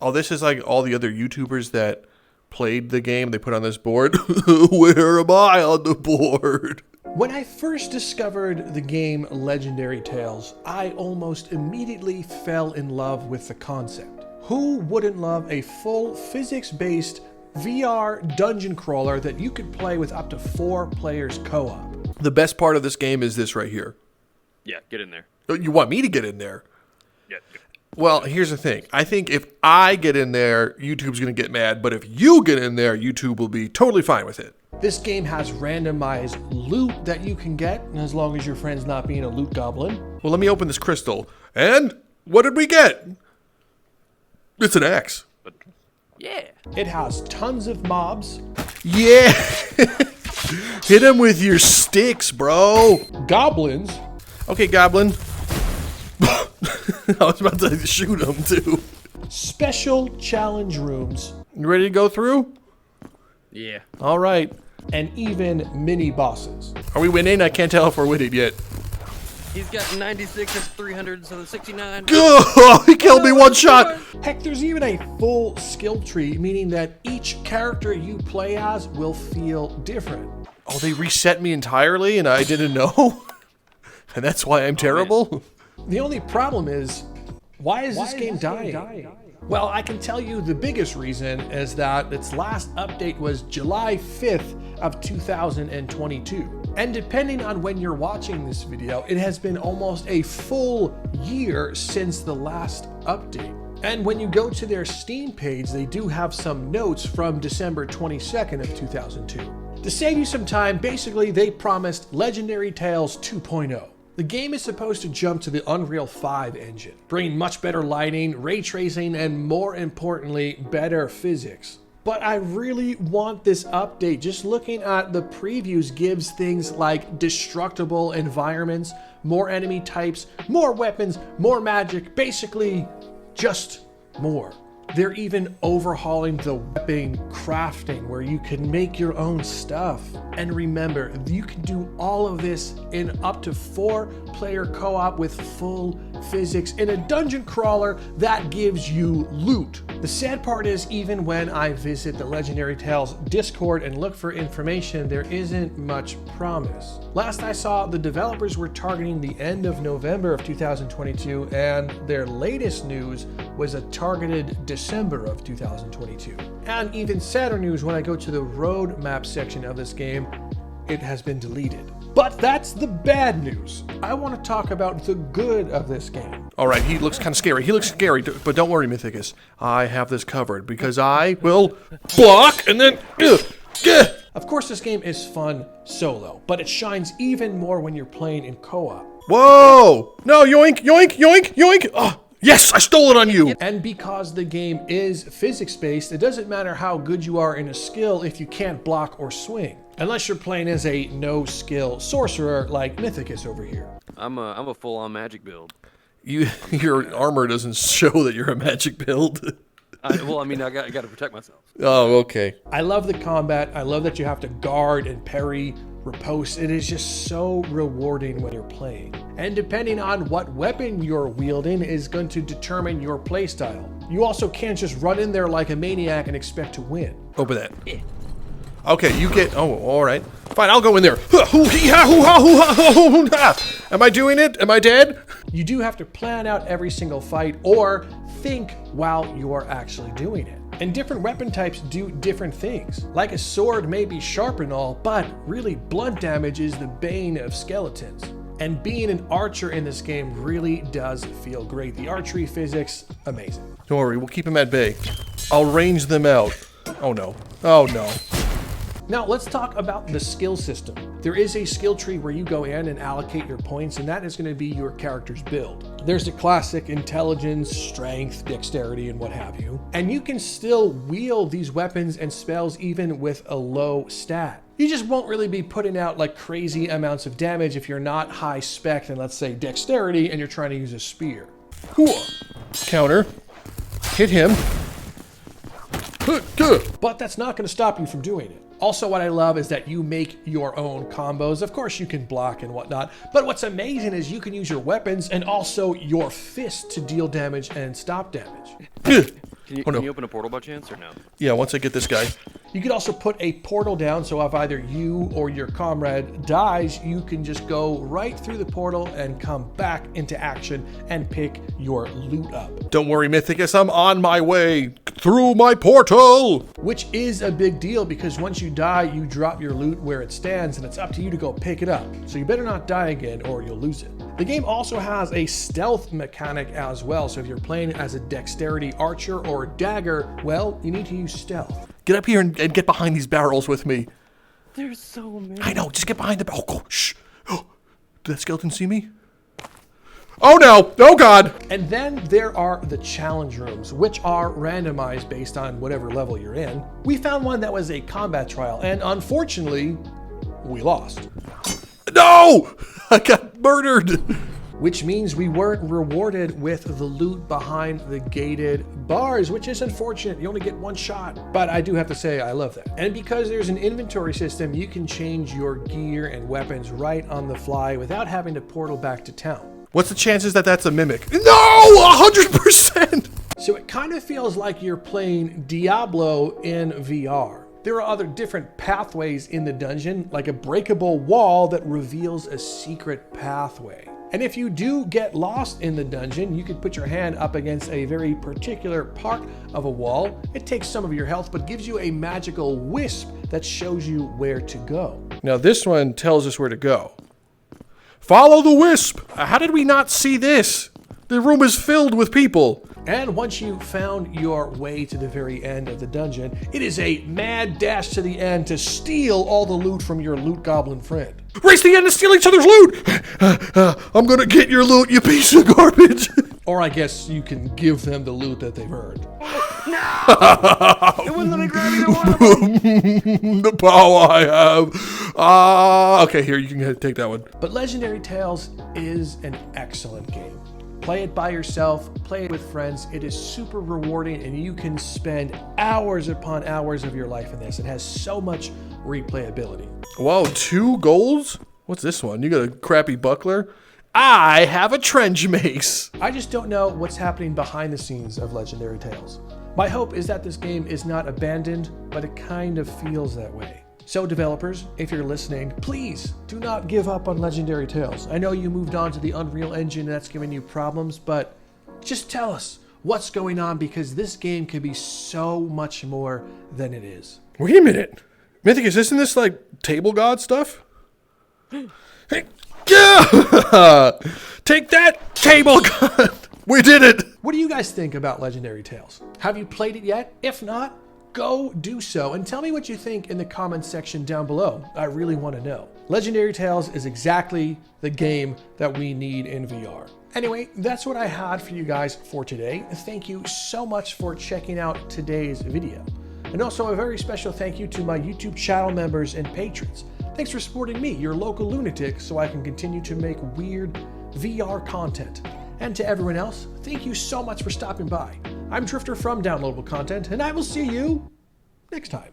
Oh, this is like all the other YouTubers that played the game. They put on this board. Where am I on the board? When I first discovered the game Legendary Tales, I almost immediately fell in love with the concept. Who wouldn't love a full physics-based VR dungeon crawler that you could play with up to 4 players co-op? The best part of this game is this right here. Yeah, get in there. You want me to get in there? Yeah. Well, here's the thing. I think if I get in there, YouTube's going to get mad. But if you get in there, YouTube will be totally fine with it. This game has randomized loot that you can get, as long as your friend's not being a loot goblin. Well, let me open this crystal. And what did we get? It's an axe. Yeah. It has tons of mobs. Yeah. Hit him with your sticks, bro. Goblins. Okay, goblin. I was about to shoot him, too. Special challenge rooms. You ready to go through? Yeah. All right. And even mini bosses. Are we winning? I can't tell if we're winning yet. He's got 96 and 369. Oh, he killed me one shot. Heck, there's even a full skill tree, meaning that each character you play as will feel different. Oh, they reset me entirely and I didn't know? And that's why I'm terrible? The only problem is, why is this game dying? Well, I can tell you the biggest reason is that its last update was July 5th of 2022. And depending on when you're watching this video, it has been almost a full year since the last update. And when you go to their Steam page, they do have some notes from December 22nd of 2002. To save you some time, basically they promised Legendary Tales 2.0. The game is supposed to jump to the Unreal 5 engine, bringing much better lighting, ray tracing, and more importantly, better physics. But I really want this update. Just looking at the previews gives things like destructible environments, more enemy types, more weapons, more magic, basically just more. They're even overhauling the weapon crafting where you can make your own stuff. And remember, you can do all of this in up to 4-player co-op with full physics in a dungeon crawler that gives you loot. The sad part is, even when I visit the Legendary Tales Discord and look for information, there isn't much promise. Last I saw, the developers were targeting the end of November of 2022, and their latest news was a targeted December of 2022. And even sadder news, when I go to the roadmap section of this game, it has been deleted. But that's the bad news. I want to talk about the good of this game. All right, he looks kind of scary. He looks scary, but don't worry, Mythicus. I have this covered because I will block and then... Of course, this game is fun solo, but it shines even more when you're playing in co-op. Whoa! No, yoink, yoink, yoink, yoink! Oh, yes, I stole it on you! And because the game is physics-based, it doesn't matter how good you are in a skill if you can't block or swing. Unless you're playing as a no-skill sorcerer like Mythicus over here. I'm a full-on magic build. Your armor doesn't show that you're a magic build. I got to protect myself. Oh, okay. I love the combat. I love that you have to guard and parry, riposte. It is just so rewarding when you're playing. And depending on what weapon you're wielding is going to determine your playstyle. You also can't just run in there like a maniac and expect to win. Open that. Okay, you get... Oh, all right. Fine, I'll go in there. Am I doing it? Am I dead? You do have to plan out every single fight or think while you are actually doing it. And different weapon types do different things. Like a sword may be sharp and all, but really blunt damage is the bane of skeletons. And being an archer in this game really does feel great. The archery physics, amazing. Don't worry, we'll keep them at bay. I'll range them out. Oh no. Oh no. Now let's talk about the skill system. There is a skill tree where you go in and allocate your points, and that is going to be your character's build. There's the classic intelligence, strength, dexterity, and what have you. And you can still wield these weapons and spells even with a low stat. You just won't really be putting out like crazy amounts of damage if you're not high spec than, let's say, dexterity and you're trying to use a spear. Counter. Hit him. But that's not going to stop you from doing it. Also, what I love is that you make your own combos. Of course, you can block and whatnot, but what's amazing is you can use your weapons and also your fist to deal damage and stop damage. Can you open a portal by chance or no? Yeah, once I get this guy. You could also put a portal down, so if either you or your comrade dies, you can just go right through the portal and come back into action and pick your loot up. Don't worry, Mythicus, I'm on my way through my portal. Which is a big deal because once you die, you drop your loot where it stands and it's up to you to go pick it up. So you better not die again or you'll lose it. The game also has a stealth mechanic as well, so if you're playing as a dexterity archer or dagger, well, you need to use stealth. Get up here and get behind these barrels with me. There's so many. I know, just get behind the... Oh, go, shh. Oh, did that skeleton see me? Oh no, oh God. And then there are the challenge rooms, which are randomized based on whatever level you're in. We found one that was a combat trial, and unfortunately, we lost. No! I got murdered. Which means we weren't rewarded with the loot behind the gated bars, which is unfortunate. You only get one shot. But I do have to say, I love that. And because there's an inventory system, you can change your gear and weapons right on the fly without having to portal back to town. What's the chances that that's a mimic? No, 100%. So it kind of feels like you're playing Diablo in VR. There are other different pathways in the dungeon, like a breakable wall that reveals a secret pathway. And if you do get lost in the dungeon, you could put your hand up against a very particular part of a wall. It takes some of your health, but gives you a magical wisp that shows you where to go. Now this one tells us where to go. Follow the wisp. How did we not see this? The room is filled with people. And once you found your way to the very end of the dungeon, it is a mad dash to the end to steal all the loot from your loot goblin friend. Race to the end and steal each other's loot. I'm gonna get your loot, you piece of garbage. Or I guess you can give them the loot that they've earned. It wouldn't let me grab either one of them. The power I have. Okay, here, you can take that one. But Legendary Tales is an excellent game. Play it by yourself, play it with friends. It is super rewarding and you can spend hours upon hours of your life in this. It has so much replayability. Whoa, 2 golds? What's this one? You got a crappy buckler? I have a trench mace. I just don't know what's happening behind the scenes of Legendary Tales. My hope is that this game is not abandoned, but it kind of feels that way. So developers, if you're listening, please do not give up on Legendary Tales. I know you moved on to the Unreal Engine and that's giving you problems, but just tell us what's going on because this game could be so much more than it is. Wait a minute. Mythicus, isn't this like table god stuff? Hey, yeah! Take that, table god! We did it! What do you guys think about Legendary Tales? Have you played it yet? If not, go do so and tell me what you think in the comments section down below. I really want to know. Legendary Tales is exactly the game that we need in VR. Anyway, that's what I had for you guys for today. Thank you so much for checking out today's video. And also a very special thank you to my YouTube channel members and patrons. Thanks for supporting me, your local lunatic, so I can continue to make weird VR content. And to everyone else, thank you so much for stopping by. I'm Drifter from Downloadable Content, and I will see you next time.